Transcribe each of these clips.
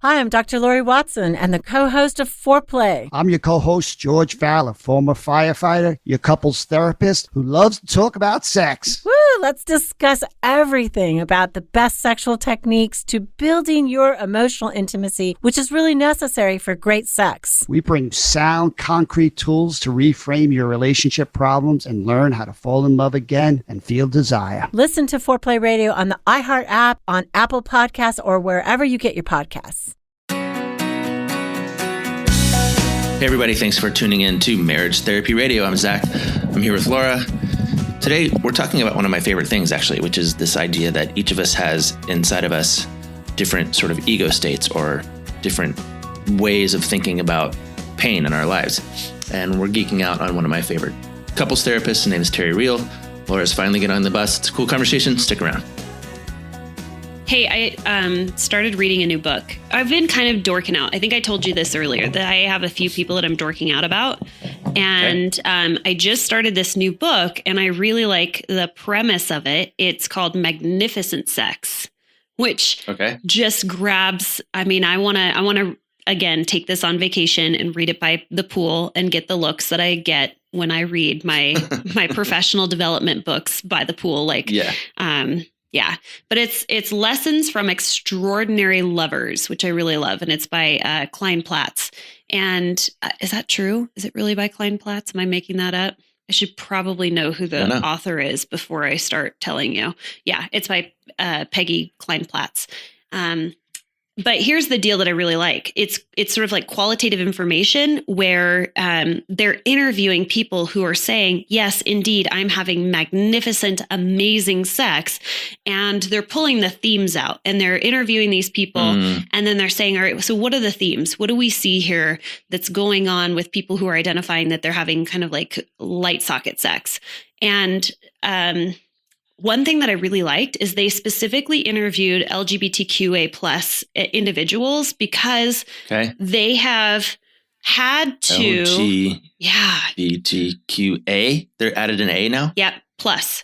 Hi, I'm Dr. Lori Watson and the co-host of Foreplay. I'm your co-host, George Fowler, former firefighter, your couples therapist who loves to talk about sex. Woo! Let's discuss everything about the best sexual techniques to building your emotional intimacy, which is really necessary for great sex. We bring sound, concrete tools to reframe your relationship problems and learn how to fall in love again and feel desire. Listen to Foreplay Radio on the iHeart app, on Apple Podcasts, or wherever you get your podcasts. Hey everybody, thanks for tuning in to Marriage Therapy Radio. I'm Zach. I'm here with Laura. Today, we're talking about one of my favorite things, actually, which is this idea that each of us has inside of us different sort of ego states or different ways of thinking about pain in our lives. And we're geeking out on one of my favorite couples therapists. His name is Terry Real. Laura's finally getting on the bus. It's a cool conversation. Stick around. Hey, I started reading a new book. I've been kind of dorking out. I think I told you this earlier, that I have a few people that I'm dorking out about. And I just started this new book, and I really like the premise of it. It's called Magnificent Sex, which just grabs, I want to, again, take this on vacation and read it by the pool and get the looks that I get when I read my professional development books by the pool. Yeah, but it's Lessons from Extraordinary Lovers, which I really love, and it's by Klein Platz. And is that true? Is it really by Klein Platz? Am I making that up? I should probably know who the author is before I start telling you. Yeah, it's by Peggy Klein Platz. But here's the deal that I really like. It's sort of like qualitative information where they're interviewing people who are saying, yes, indeed, I'm having magnificent, amazing sex. And they're pulling the themes out and they're interviewing these people. And then they're saying, all right, so what are the themes? What do we see here that's going on with people who are identifying that they're having kind of like light socket sex? And one thing that I really liked is they specifically interviewed LGBTQA plus individuals because they have had to LGBTQA. They're added an A now? Yep. Plus.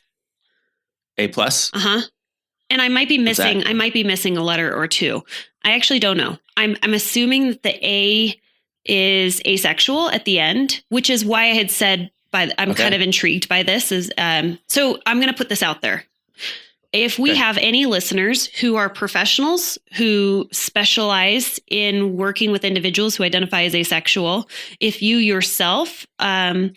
A plus? Uh-huh. And I might be missing a letter or two. I actually don't know. I'm assuming that the A is asexual at the end, which is why I had said I'm kind of intrigued by this so I'm going to put this out there. If we have any listeners who are professionals who specialize in working with individuals who identify as asexual, if you yourself kind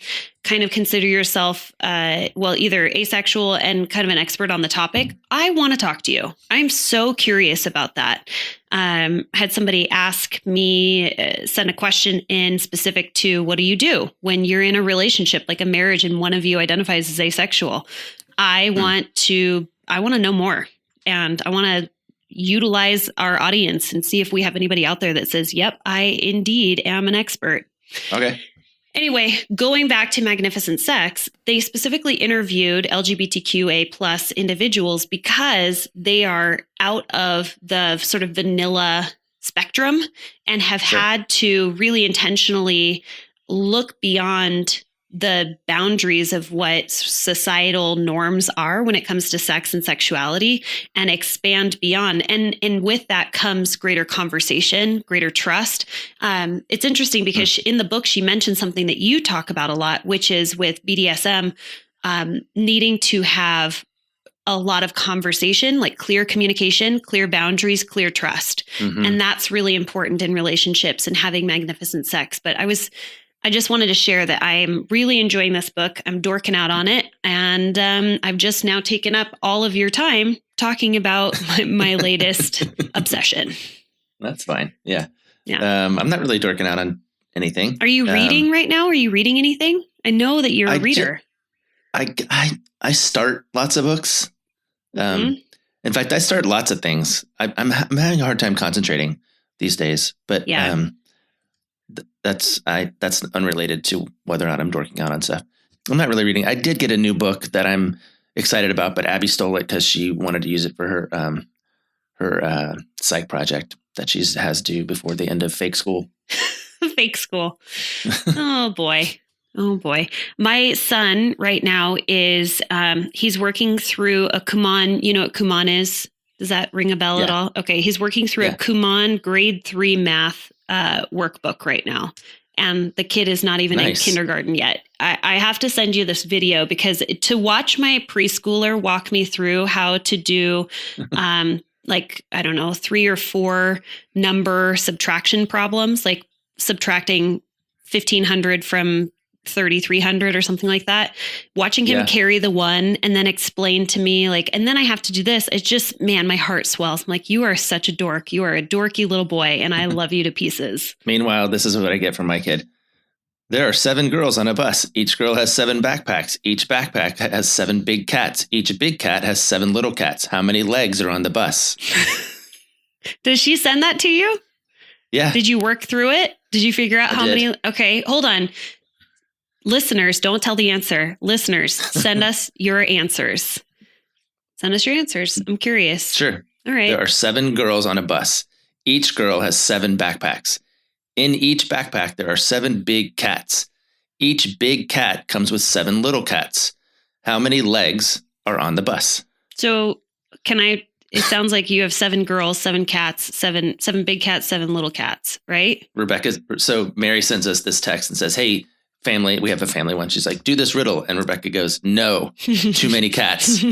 of consider yourself, either asexual and kind of an expert on the topic, I want to talk to you. I'm so curious about that. Had somebody ask me, send a question in specific to what do you do when you're in a relationship, like a marriage, and one of you identifies as asexual? I want to know more, and I want to utilize our audience and see if we have anybody out there that says, yep, I indeed am an expert. Okay. Anyway, going back to Magnificent Sex, they specifically interviewed LGBTQA plus individuals because they are out of the sort of vanilla spectrum and have had to really intentionally look beyond the boundaries of what societal norms are when it comes to sex and sexuality and expand beyond. And with that comes greater conversation, greater trust. It's interesting because in the book, she mentioned something that you talk about a lot, which is with BDSM, needing to have a lot of conversation, like clear communication, clear boundaries, clear trust. And that's really important in relationships and having magnificent sex. But I just wanted to share that I'm really enjoying this book. I'm dorking out on it. And I've just now taken up all of your time talking about my latest obsession. That's fine. Yeah. I'm not really dorking out on anything. Are you reading right now? Are you reading anything? I know that you're a reader. I start lots of books. In fact, I start lots of things. I'm having a hard time concentrating these days, but that's unrelated to whether or not I'm dorking out on stuff. I'm not really reading. I did get a new book that I'm excited about, but Abby stole it because she wanted to use it for her psych project that she has due before the end of fake school. Fake school. Oh boy. Oh boy. My son right now is, he's working through a Kumon. You know what Kumon is? Does that ring a bell at Yeah. all? Okay. He's working through Yeah. a Kumon grade 3 math workbook right now. And the kid is not even Nice. in kindergarten yet. I have to send you this video because to watch my preschooler walk me through how to do like, I don't know, 3 or 4 number subtraction problems, like subtracting 1,500 from 3,300 or something like that. Watching him Yeah. carry the one and then explain to me like, and then I have to do this. It's just, man, my heart swells. I'm like, you are such a dork. You are a dorky little boy, and I love you to pieces. Meanwhile, this is what I get from my kid. There are 7 girls on a bus. Each girl has 7 backpacks. Each backpack has 7 big cats. Each big cat has 7 little cats. How many legs are on the bus? Does she send that to you? Yeah. Did you work through it? Did you figure out I how did. many? Okay, hold on. Listeners, don't tell the answer. Listeners, send us your answers. Send us your answers. I'm curious. Sure. All right. There are 7 girls on a bus. Each girl has 7 backpacks. In each backpack, there are 7 big cats. Each big cat comes with 7 little cats. How many legs are on the bus? So it sounds like you have 7 girls, 7 cats, 7 big cats, 7 little cats, right? So Mary sends us this text and says, hey, family, we have a family one. She's like, do this riddle. And Rebecca goes, no, too many cats.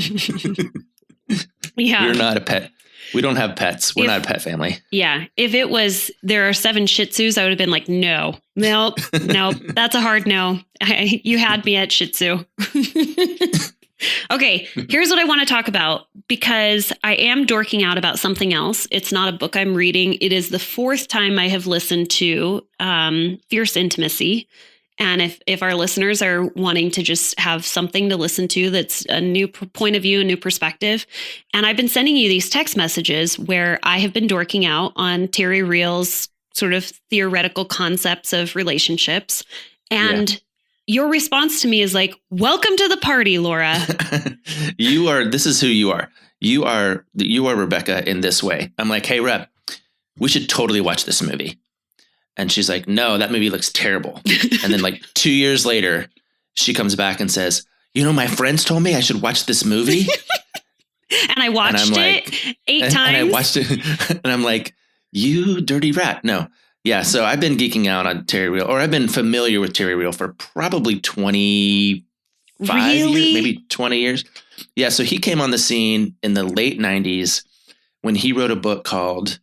Yeah. We're not a pet. We don't have pets. We're not a pet family. Yeah. If it was, there are 7 Shih Tzus, I would have been like, nope, that's a hard no. You had me at Shih Tzu. Okay. Here's what I want to talk about because I am dorking out about something else. It's not a book I'm reading. It is the 4th time I have listened to Fierce Intimacy. And if our listeners are wanting to just have something to listen to that's a new point of view, a new perspective, and I've been sending you these text messages where I have been dorking out on Terry Real's sort of theoretical concepts of relationships. And your response to me is like, welcome to the party, Laura. This is who you are. You are Rebecca in this way. I'm like, hey, Reb, we should totally watch this movie. And she's like, no, that movie looks terrible. And then like 2 years later, she comes back and says, my friends told me I should watch this movie. And I watched it 8 times. And I watched it. And I'm like, you dirty rat. No. Yeah. So I've been geeking out on Terry Real, or I've been familiar with Terry Real for probably 25 years, maybe 20 years. Yeah. So he came on the scene in the late 90s when he wrote a book called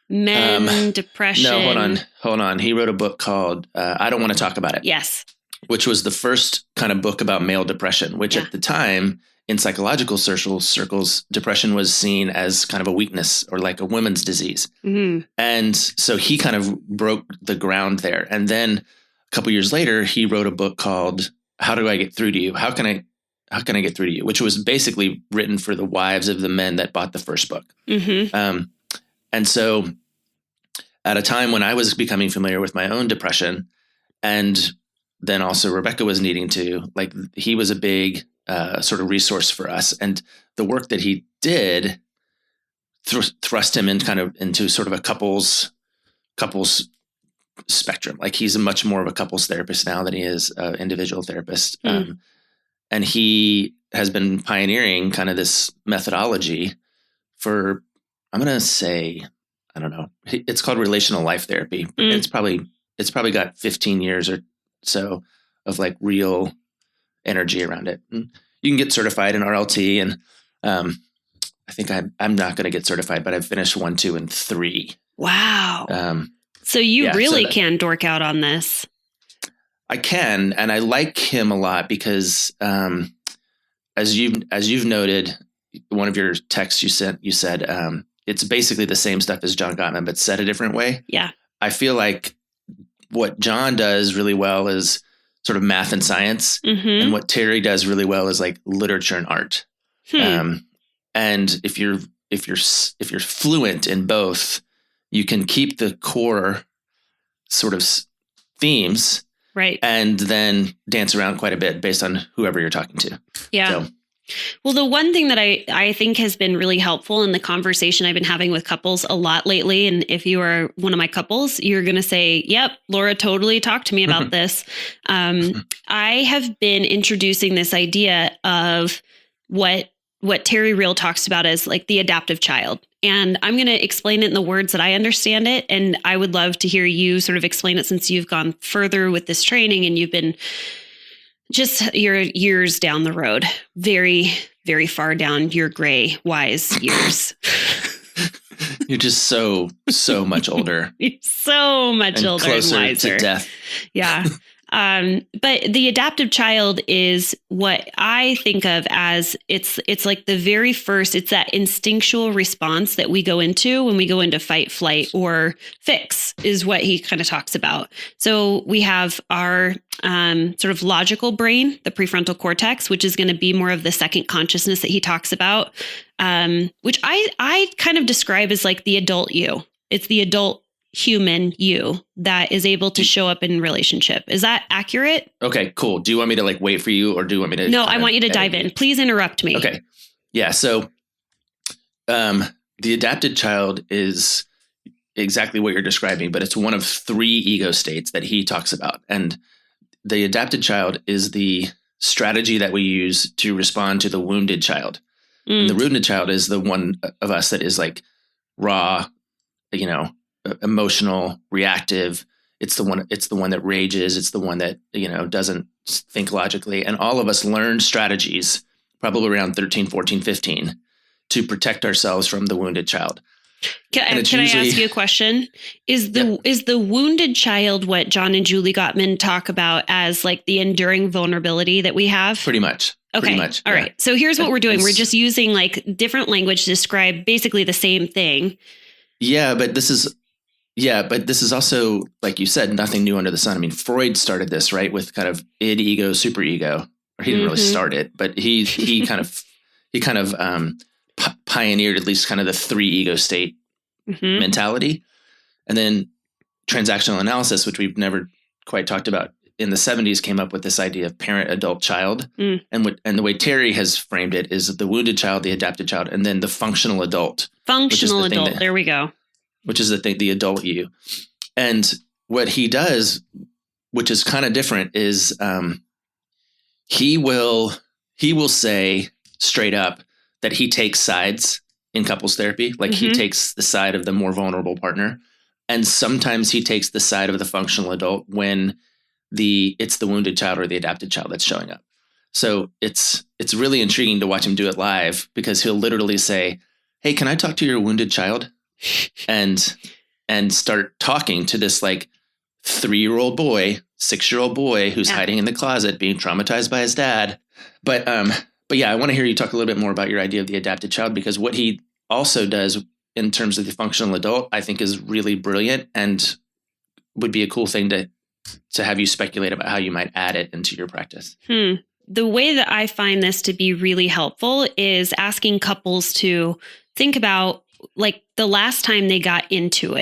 Men, Depression. No, hold on. He wrote a book called I Don't Want to Talk About It. Yes. Which was the first kind of book about male depression, which at the time in psychological circles, depression was seen as kind of a weakness or like a woman's disease. Mm-hmm. And so he kind of broke the ground there. And then a couple years later, he wrote a book called How Do I Get Through to You? How can I get through to you? Which was basically written for the wives of the men that bought the first book. Mm-hmm. And so at a time when I was becoming familiar with my own depression, and then also Rebecca was needing to, like, he was a big sort of resource for us. And the work that he did thrust him into sort of a couples spectrum. Like he's much more of a couples therapist now than he is an individual therapist. And he has been pioneering kind of this methodology for, I'm going to say, I don't know, it's called relational life therapy. It's probably got 15 years or so of like real energy around it. And you can get certified in RLT, and I think I'm not going to get certified, but I've finished 1, 2, and 3. Wow. So you really can dork out on this. I can, and I like him a lot because, as you've noted, one of your texts you said it's basically the same stuff as John Gottman, but said a different way. Yeah, I feel like what John does really well is sort of math and science, and what Terry does really well is like literature and art. And if you're fluent in both, you can keep the core sort of themes. Right. And then dance around quite a bit based on whoever you're talking to. Yeah. So. Well, the one thing that I think has been really helpful in the conversation I've been having with couples a lot lately, and if you are one of my couples, you're going to say, yep, Laura totally talked to me about this. I have been introducing this idea of what what Terry Real talks about as like the adaptive child. And I'm going to explain it in the words that I understand it. And I would love to hear you sort of explain it, since you've gone further with this training and you've been just your years down the road, very, very far down your gray, wise years. You're just so much older. You're so much and older closer and wiser. to death. Yeah. But the adaptive child is what I think of as it's like the very first, it's that instinctual response that we go into when we go into fight, flight, or fix, is what he kind of talks about. So we have our sort of logical brain, the prefrontal cortex, which is going to be more of the second consciousness that he talks about, which I kind of describe as like the adult you. It's the adult human you that is able to show up in relationship. Is that accurate? Okay, cool. Do you want me to like wait for you, or do you want me to? No, I want you to dive in. Please interrupt me. Okay. Yeah. So, the adapted child is exactly what you're describing, but it's one of 3 ego states that he talks about. And the adapted child is the strategy that we use to respond to the wounded child. And the wounded child is the one of us that is like raw, emotional, reactive. It's the one that rages. It's the one that, doesn't think logically. And all of us learned strategies probably around 13, 14, 15 to protect ourselves from the wounded child. Can I ask you a question? Is the wounded child what John and Julie Gottman talk about as like the enduring vulnerability that we have? Pretty much. Okay. Pretty much. All right. So here's what we're doing. We're It's- just using like different language to describe basically the same thing. Yeah, but this is also, like you said, nothing new under the sun. I mean, Freud started this, right, with kind of id, ego, superego. Or he didn't really start it, but he kind of pioneered at least kind of the 3 ego state mentality. And then transactional analysis, which we've never quite talked about, in the 70s came up with this idea of parent, adult, child. And the way Terry has framed it is the wounded child, the adapted child, and then the functional adult. Functional adult. There we go. Which is the adult you. And what he does, which is kind of different, is he will say straight up that he takes sides in couples therapy. Like he takes the side of the more vulnerable partner. And sometimes he takes the side of the functional adult when it's the wounded child or the adapted child that's showing up. So it's really intriguing to watch him do it live, because he'll literally say, "Hey, can I talk to your wounded child?" and start talking to this like 3-year-old boy, 6-year-old boy who's hiding in the closet being traumatized by his dad. But yeah, I want to hear you talk a little bit more about your idea of the adapted child, because what he also does in terms of the functional adult, I think is really brilliant and would be a cool thing to have you speculate about how you might add it into your practice. The way that I find this to be really helpful is asking couples to think about like the last time they got into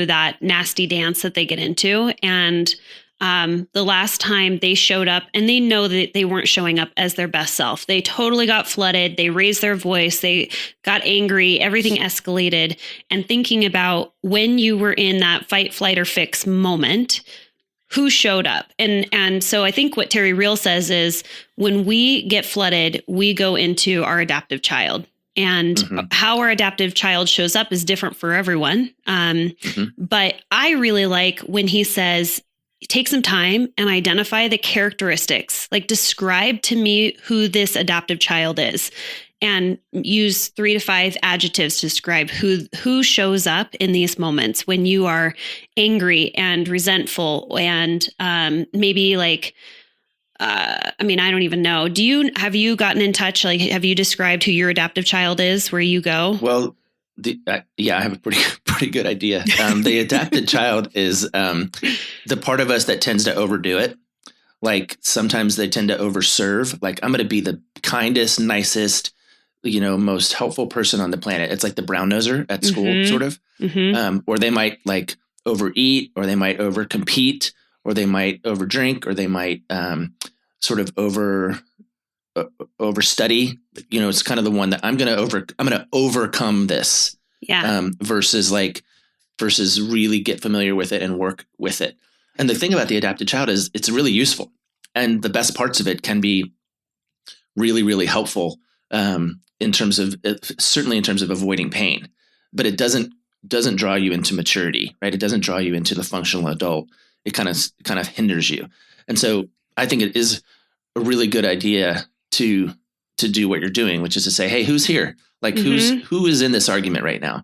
that nasty dance that they get into. And the last time they showed up and they know that they weren't showing up as their best self. They totally got flooded. They raised their voice. They got angry. Everything escalated. And thinking about when you were in that fight, flight, or fix moment, who showed up. And so I think what Terry Real says is when we get flooded, we go into our adaptive child. And how our adaptive child shows up is different for everyone. But I really like when he says, take some time and identify the characteristics, like describe to me who this adaptive child is, and use 3 to 5 adjectives to describe who shows up in these moments when you are angry and resentful and maybe like, I don't even know. Have you gotten in touch? Like, have you described who your adaptive child is where you go? Well, I have a pretty good idea. The adapted child is the part of us that tends to overdo it. Like sometimes they tend to overserve. Like I'm going to be the kindest, nicest, most helpful person on the planet. It's like the brown noser at school, sort of. Or they might like overeat, or they might overcompete, or they might overdrink, or they might sort of overstudy. It's kind of the one that I'm going to overcome this. Yeah. Versus really get familiar with it and work with it. And the thing about the adapted child is it's really useful, and the best parts of it can be really, really helpful in terms of certainly in terms of avoiding pain, but it doesn't draw you into maturity, right? It doesn't draw you into the functional adult. It kind of hinders you. And so I think it is a really good idea to do what you're doing, which is to say, hey, who's here? Like who is in this argument right now?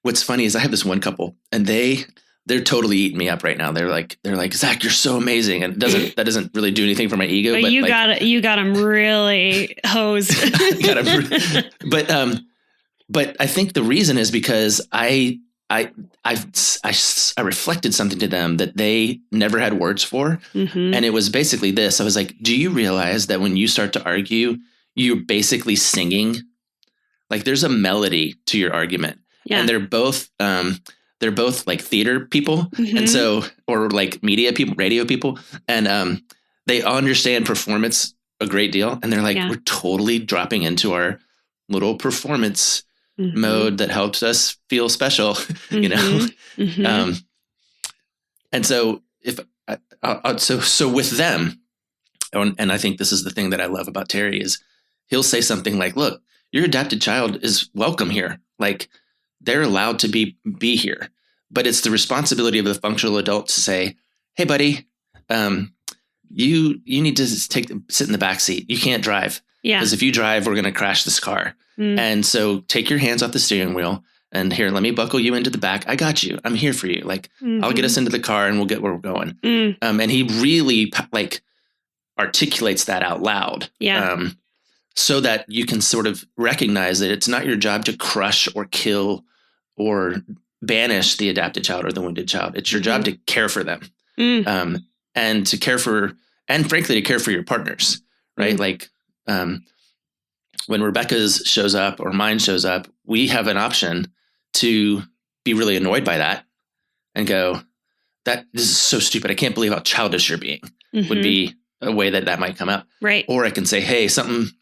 What's funny is I have this one couple, and they're totally eating me up right now. They're like, Zach, you're so amazing. And that doesn't really do anything for my ego. But you got them really hosed. But I think the reason is because I reflected something to them that they never had words for. And it was basically this. I was like, do you realize that when you start to argue, you're basically singing? Like there's a melody to your argument. Yeah. And they're both like theater people. And so, or like media people, radio people. And they understand performance a great deal. And they're like, we're totally dropping into our little performance mode that helps us feel special, you know? And so so with them, and I think this is the thing that I love about Terry is he'll say something like, look, your adopted child is welcome here. Like they're allowed to be here, but it's the responsibility of the functional adult to say, hey buddy, you need to sit in the back seat. You can't drive. Yeah. Because if you drive, we're going to crash this car. And so take your hands off the steering wheel and here, let me buckle you into the back. I got you. I'm here for you. Like I'll get us into the car and we'll get where we're going. And he really like articulates that out loud. Yeah. So that you can sort of recognize that it's not your job to crush or kill or banish the adopted child or the wounded child. It's your job to care for them. And to care for, and frankly, to care for your partners, right? Like, when Rebecca's shows up or mine shows up, we have an option to be really annoyed by that and go, this is so stupid. I can't believe how childish you're being would be a way that might come up. Right. Or I can say, hey, something's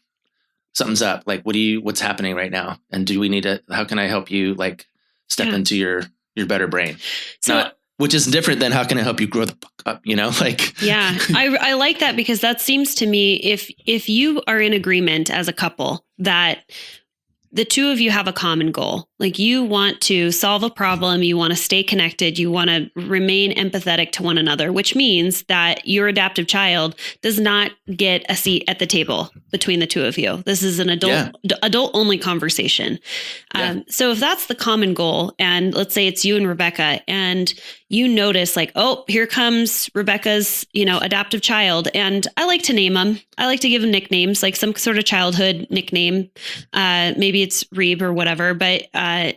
up. Like, what's happening right now? And do we need how can I help you like step into your better brain? So, which is different than how can I help you grow the fuck up, you know, like. Yeah, I like that because that seems to me if you are in agreement as a couple that the two of you have a common goal, like you want to solve a problem, you want to stay connected, you want to remain empathetic to one another, which means that your adoptive child does not get a seat at the table between the two of you. This is an adult only conversation. So if that's the common goal, and let's say it's you and Rebecca, and you notice like, oh, here comes Rebecca's, adoptive child. And I like to name them. I like to give them nicknames, like some sort of childhood nickname. Maybe it's Reeb or whatever. But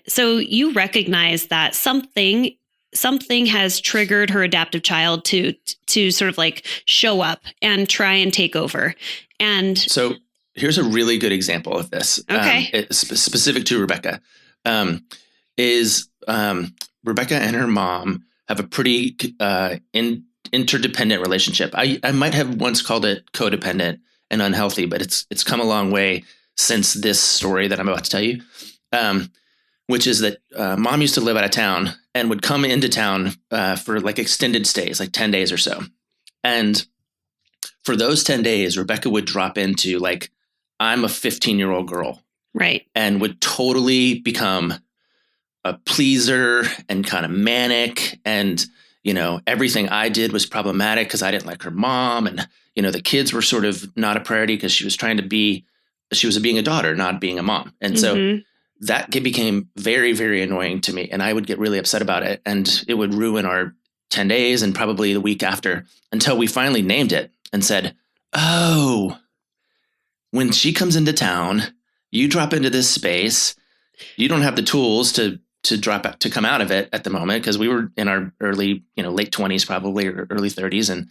so you recognize that something has triggered her adoptive child to sort of like show up and try and take over. And so here's a really good example of this. Okay. Specific to Rebecca, is Rebecca and her mom have a pretty interdependent relationship. I might have once called it codependent and unhealthy, but it's come a long way since this story that I'm about to tell you, which is that mom used to live out of town and would come into town for like extended stays, like 10 days or so. And for those 10 days, Rebecca would drop into like, I'm a 15-year-old girl. Right. And would totally become a pleaser and kind of manic. And, everything I did was problematic because I didn't like her mom. And, the kids were sort of not a priority because she was being a daughter, not being a mom. And so that became very, very annoying to me. And I would get really upset about it. And it would ruin our 10 days and probably the week after until we finally named it and said, oh, when she comes into town, you drop into this space. You don't have the tools to come out of it at the moment because we were in our early, late 20s, probably, or early 30s.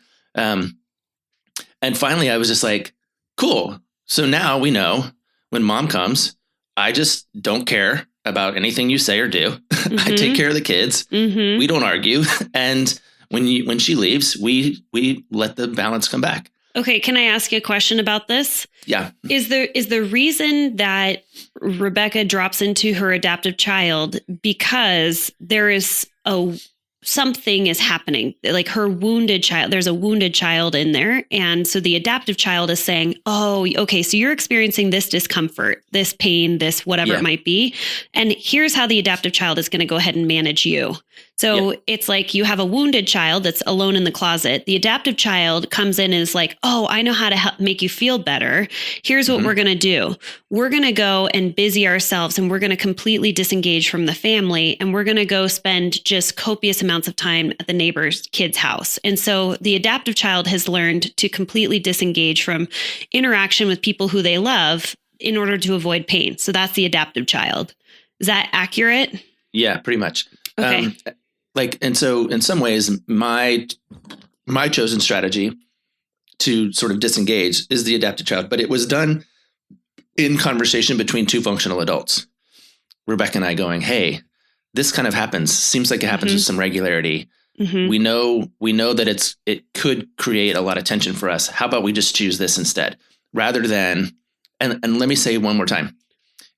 And finally I was just like, cool. So now we know when mom comes, I just don't care about anything you say or do. I take care of the kids. We don't argue. And when she leaves, we let the balance come back. Okay. Can I ask you a question about this? Yeah. Is the reason that Rebecca drops into her adoptive child because there is a something is happening, like her wounded child, there's a wounded child in there. And so the adaptive child is saying, oh, okay, so you're experiencing this discomfort, this pain, this whatever it might be. And here's how the adaptive child is going to go ahead and manage you. So it's like you have a wounded child that's alone in the closet. The adaptive child comes in and is like, oh, I know how to help make you feel better. Here's what we're going to do. We're going to go and busy ourselves, and we're going to completely disengage from the family. And we're going to go spend just copious amounts of time at the neighbor's kid's house. And so the adaptive child has learned to completely disengage from interaction with people who they love in order to avoid pain. So that's the adaptive child. Is that accurate? Yeah, pretty much. Okay. And so in some ways, my chosen strategy to sort of disengage is the adaptive child, but it was done in conversation between two functional adults, Rebecca and I, going, hey, this kind of happens. Seems like it happens with some regularity. We know that it could create a lot of tension for us. How about we just choose this instead, rather than, and let me say one more time,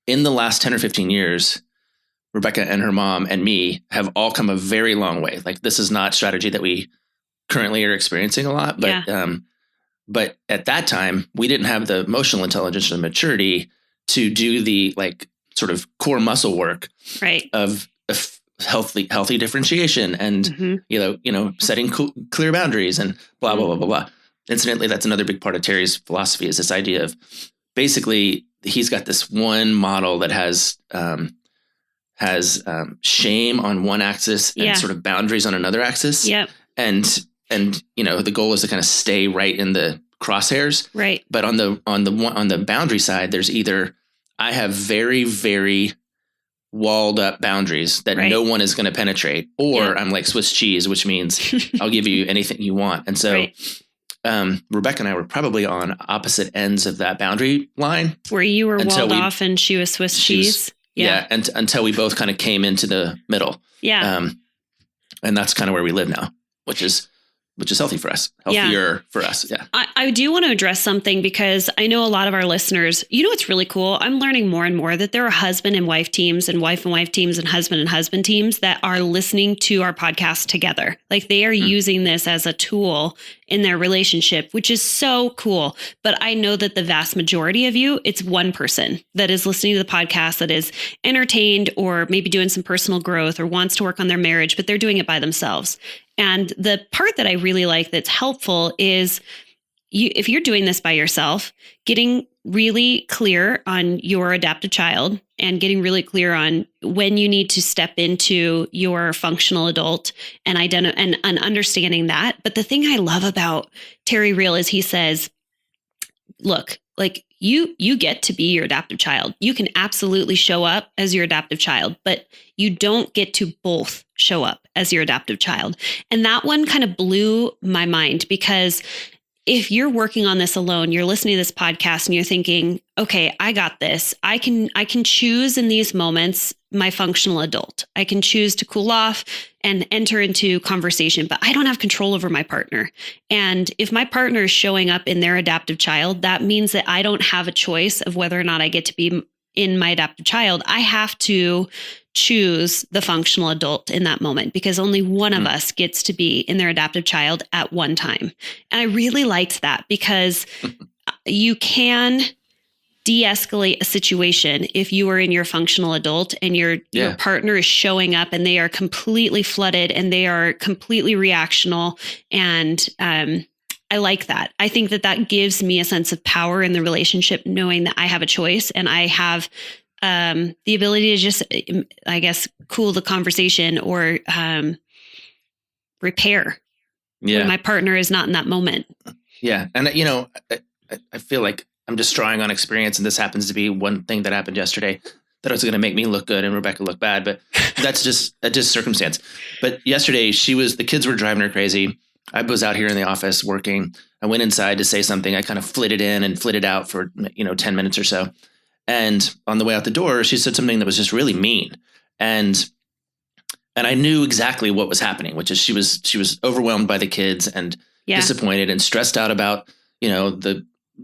in the last 10 or 15 years, Rebecca and her mom and me have all come a very long way. Like, this is not strategy that we currently are experiencing a lot, but but at that time we didn't have the emotional intelligence or the maturity to do the like sort of core muscle work of healthy differentiation and you know setting clear boundaries and blah blah blah blah blah. Incidentally, that's another big part of Terry's philosophy, is this idea of basically he's got this one model that has shame on one axis and sort of boundaries on another axis. And you know, the goal is to kind of stay right in the crosshairs. Right. But on the boundary side, there's either I have very, very walled up boundaries that no one is going to penetrate, or I'm like Swiss cheese, which means I'll give you anything you want. And so Rebecca and I were probably on opposite ends of that boundary line. Where you were walled off and she was Swiss cheese. And until we both kind of came into the middle. And that's kind of where we live now, which is healthy for us, healthier for us. Yeah. I do want to address something, because I know a lot of our listeners, you know, what's really cool. I'm learning more and more that there are husband and wife teams and wife teams and husband teams that are listening to our podcast together. Like, they are using this as a tool in their relationship, which is so cool. But I know that the vast majority of you, it's one person that is listening to the podcast that is entertained or maybe doing some personal growth or wants to work on their marriage, but they're doing it by themselves. And the part that I really like that's helpful is if you're doing this by yourself, getting really clear on your adaptive child and getting really clear on when you need to step into your functional adult and understanding that. But the thing I love about Terry Real is he says, look, like you get to be your adaptive child. You can absolutely show up as your adaptive child, but you don't get to both show up as your adaptive child. And that one kind of blew my mind, because if you're working on this alone, you're listening to this podcast and you're thinking, okay, I got this. I can choose in these moments my functional adult. I can choose to cool off and enter into conversation, but I don't have control over my partner. And if my partner is showing up in their adaptive child, that means that I don't have a choice of whether or not I get to be in my adaptive child. I have to choose the functional adult in that moment, because only one of us gets to be in their adaptive child at one time. And I really liked that, because you can de-escalate a situation if you are in your functional adult and your partner is showing up and they are completely flooded and they are completely reactional. And I like that. I think that gives me a sense of power in the relationship, knowing that I have a choice and I have the ability to just, I guess, cool the conversation or repair when my partner is not in that moment. Yeah. And, you know, I feel like I'm just drawing on experience, and this happens to be one thing that happened yesterday that was going to make me look good and Rebecca look bad, but that's just circumstance. But yesterday the kids were driving her crazy. I was out here in the office working. I went inside to say something. I kind of flitted in and flitted out for, 10 minutes or so. And on the way out the door, she said something that was just really mean. And I knew exactly what was happening, which is she was overwhelmed by the kids and disappointed and stressed out about,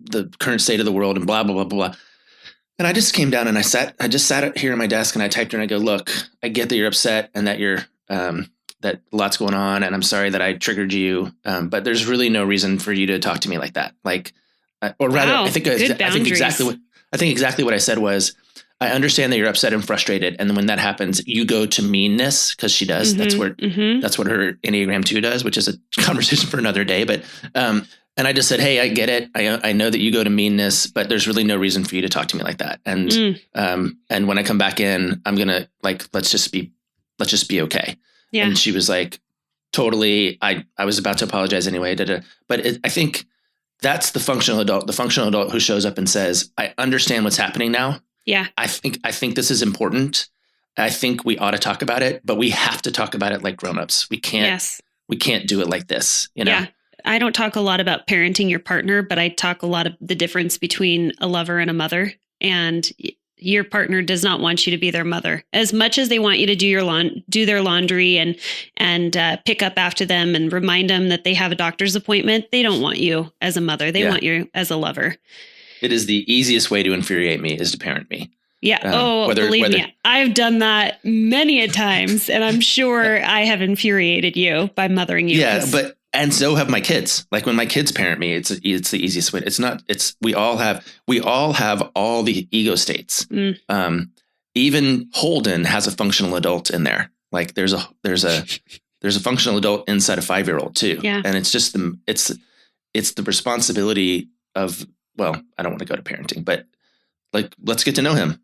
the current state of the world and blah, blah, blah, blah, blah. And I just came down and I just sat here at my desk and I typed her and I go, look, I get that you're upset and that you're, that lots going on, and I'm sorry that I triggered you. But there's really no reason for you to talk to me like that. Like, or rather, Wow, I think good boundaries. exactly what I said was, I understand that you're upset and frustrated. And then when that happens, you go to meanness, because she does. That's what her Enneagram 2 does, which is a conversation for another day. But, and I just said, hey, I get it. I know that you go to meanness, but there's really no reason for you to talk to me like that. And, and when I come back in, I'm going to let's just be okay. Yeah. And she was like, totally. I was about to apologize anyway. But I think that's the functional adult who shows up and says, I understand what's happening now. Yeah. I think this is important. I think we ought to talk about it, but we have to talk about it like grownups. We can't do it like this, you know? Yeah. I don't talk a lot about parenting your partner, but I talk a lot of the difference between a lover and a mother. And your partner does not want you to be their mother as much as they want you to do their laundry and pick up after them and remind them that they have a doctor's appointment. They don't want you as a mother. They want you as a lover. It is the easiest way to infuriate me is to parent me. Yeah. Believe me, I've done that many a times, and I'm sure I have infuriated you by mothering you. Yeah, and so have my kids. Like when my kids parent me, it's the easiest way. We all have all the ego states. Even Holden has a functional adult in there. Like there's a functional adult inside a 5-year-old too. Yeah. And it's just it's the responsibility of, well, I don't want to go to parenting, but like, let's get to know him.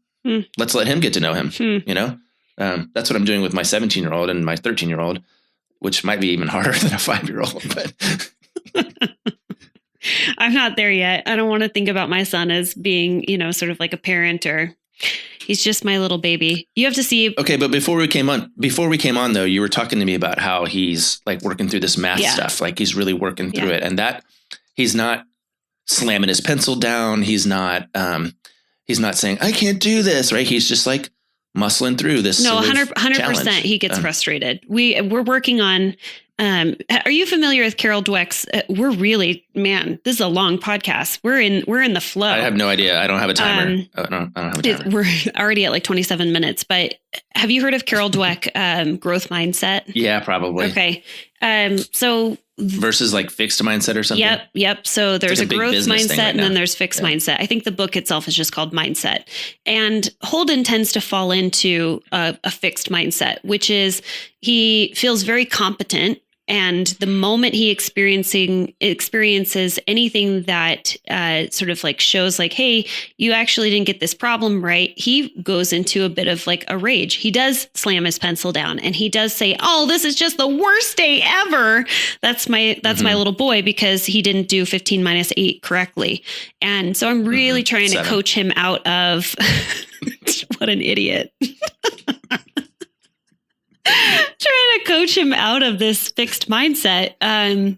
Let's let him get to know him. You know, that's what I'm doing with my 17-year-old and my 13-year-old, which might be even harder than a 5-year-old, but I'm not there yet. I don't want to think about my son as being, sort of like a parent, or he's just my little baby. You have to see. Okay. But before we came on though, you were talking to me about how he's like working through this math stuff. Like he's really working through it, and that he's not slamming his pencil down. He's not saying, I can't do this. Right. He's just like muscling through this. No, 100%. He gets frustrated. We're working on, are you familiar with Carol Dweck's? This is a long podcast. We're in the flow. I have no idea. I don't have a timer. I don't have a timer. We're already at like 27 minutes, but have you heard of Carol Dweck, growth mindset? Yeah, probably. Okay. So versus like fixed mindset or something. Yep. So there's like a growth mindset and then there's fixed mindset. I think the book itself is just called Mindset. And Holden tends to fall into a fixed mindset, which is he feels very competent. And the moment he experiences anything that sort of like shows like, hey, you actually didn't get this problem right, he goes into a bit of like a rage. He does slam his pencil down and he does say, oh, this is just the worst day ever. That's my little boy, because he didn't do 15 minus 8 correctly. And so I'm really trying to coach him out of what an idiot. Trying to coach him out of this fixed mindset. I've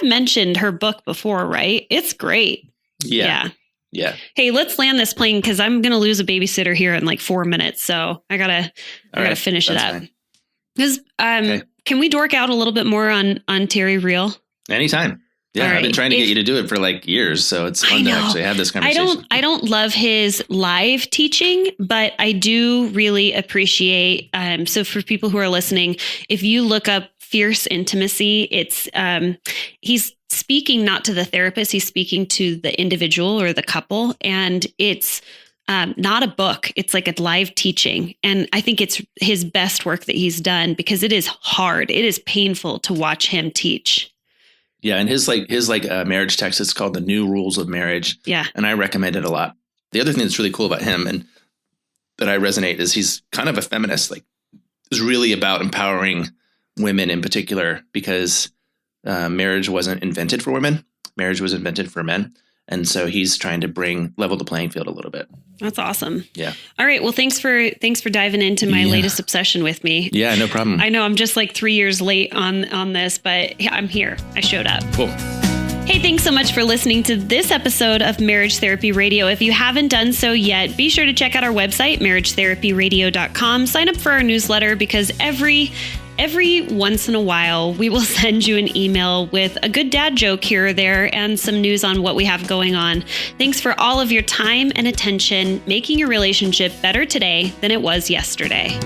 mentioned her book before, right? It's great. Yeah. Hey, let's land this plane because I'm going to lose a babysitter here in like 4 minutes. So I gotta finish it up. Because can we dork out a little bit more on Terry Real? Anytime. Yeah, I've been trying to get you to do it for like years, so it's fun to actually have this conversation. I don't love his live teaching, but I do really appreciate. So for people who are listening, if you look up Fierce Intimacy, it's he's speaking not to the therapist, he's speaking to the individual or the couple, and it's not a book. It's like a live teaching, and I think it's his best work that he's done because it is hard. It is painful to watch him teach. Yeah, and his marriage text, it's called The New Rules of Marriage. Yeah. And I recommend it a lot. The other thing that's really cool about him and that I resonate is he's kind of a feminist. Like, it's really about empowering women in particular, because marriage wasn't invented for women. Marriage was invented for men. And so he's trying to level the playing field a little bit. That's awesome. Yeah. All right. Well, thanks for diving into my latest obsession with me. Yeah, no problem. I know I'm just like 3 years late on this, but I'm here. I showed up. Cool. Hey, thanks so much for listening to this episode of Marriage Therapy Radio. If you haven't done so yet, be sure to check out our website, marriagetherapyradio.com. Sign up for our newsletter, because every once in a while, we will send you an email with a good dad joke here or there and some news on what we have going on. Thanks for all of your time and attention, making your relationship better today than it was yesterday.